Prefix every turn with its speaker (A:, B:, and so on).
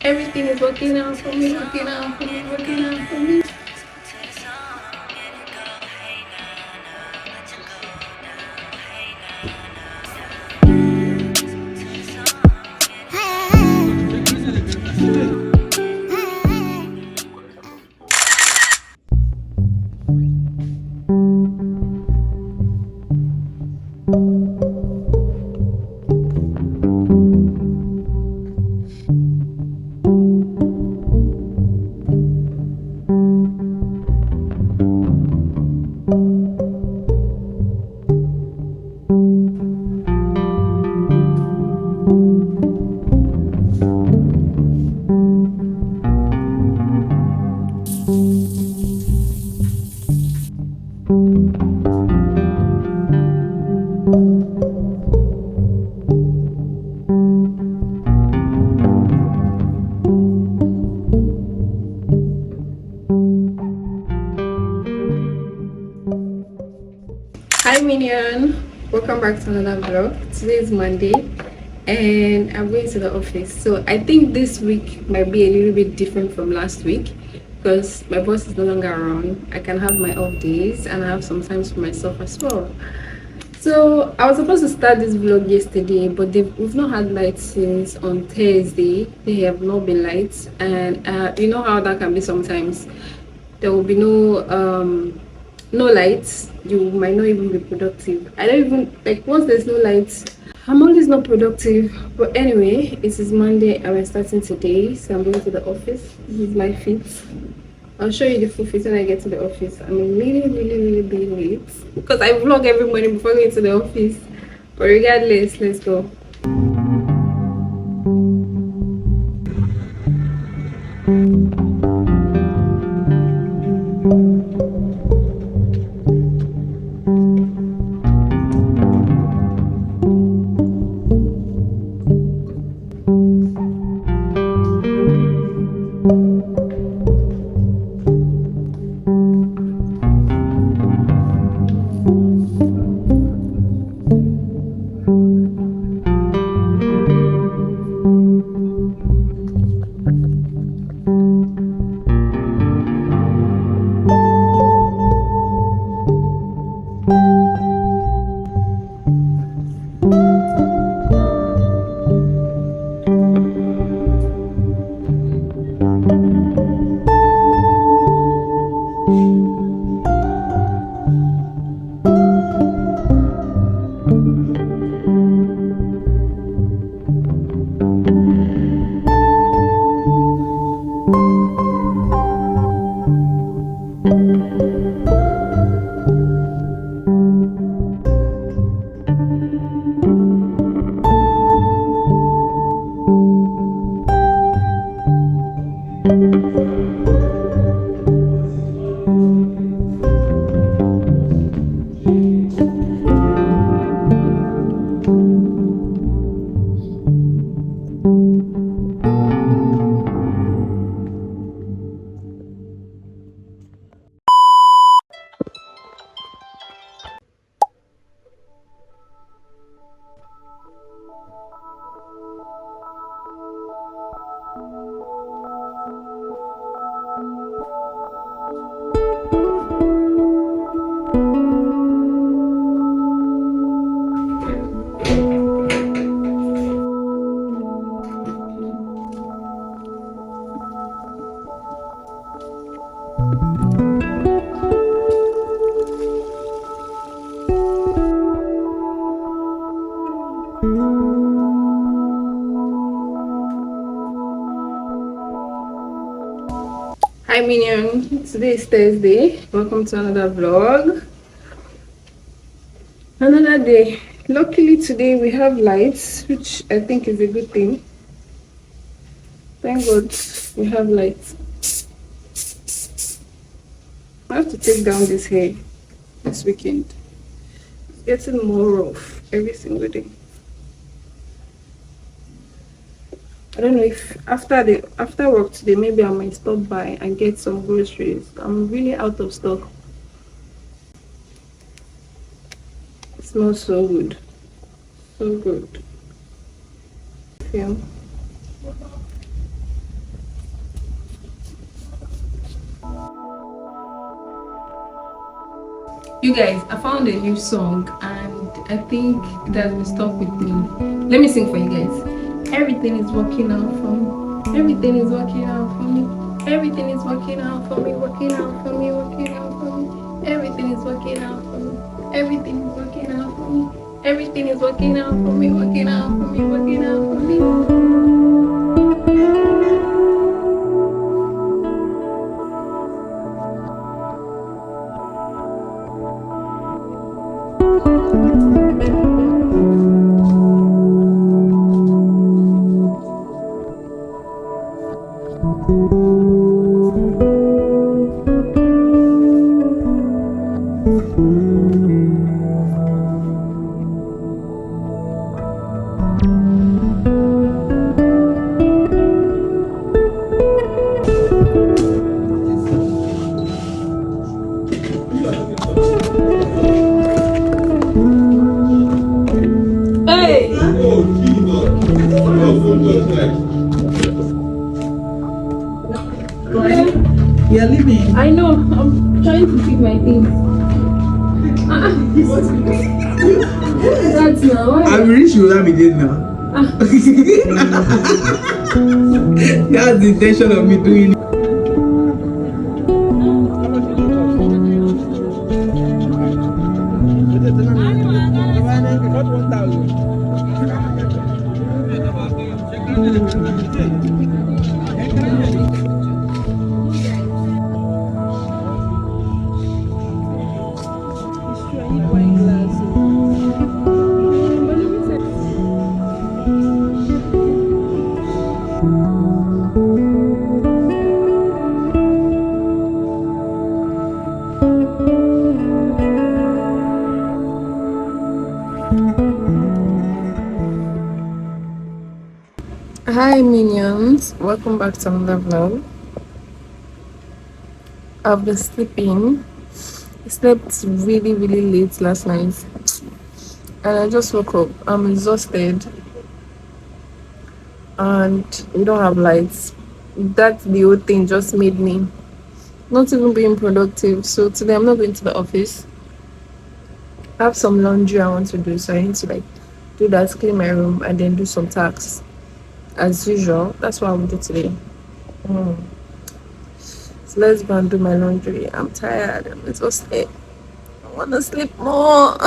A: Everything is working out for me, working out for me, working out for me. Hi Minion, welcome back to another vlog. Today is Monday and I'm going to the office. So I think this week might be a little bit different from last week because my boss is no longer around. I can have my off days and I have some time for myself as well. So I was supposed to start this vlog yesterday, but we've not had lights since on Thursday. They have not been lights, and you know how that can be sometimes. There will be no lights. You might not even be productive. I don't even like once there's no lights. I'm always not productive. But anyway, it is Monday and we're starting today, so I'm going to the office. This is my fit. I'll show you the full fit when I get to the office. I'm really being late because I vlog every morning before going to the office. But regardless, let's go. Hi Minion, today is Thursday. Welcome to another vlog. Another day. Luckily today we have lights, which I think is a good thing. Thank God we have lights. I have to take down this hair this weekend. It's getting more rough every single day. I don't know if after work today maybe I might stop by and get some groceries. I'm really out of stock. It smells so good. So good. Yeah. You guys, I found a new song and I think it has been stuck with me. Let me sing for you guys. Everything is working out for me. Everything is working out for me. Everything is working out for me. Working out for me. Working out for me. Everything is working out for me. Everything is working out for me. Everything is working out for me. Working out for me. Working out for me. Hey!
B: We are leaving.
A: I know. I'm trying to pick my things. That's now.
B: I'm really sure that we did now. That's the intention of me doing it.
A: Hi minions, welcome back to another vlog. I've been sleeping. I slept really late last night and I just woke up. I'm exhausted and we don't have lights. That the whole thing just made me not even being productive. So today I'm not going to the office. I have some laundry I want to do, so I need to do that, clean my room and then do some tasks as usual. That's what I will do today. So let's go and do my laundry. I'm tired. I'm exhausted. I want to sleep more.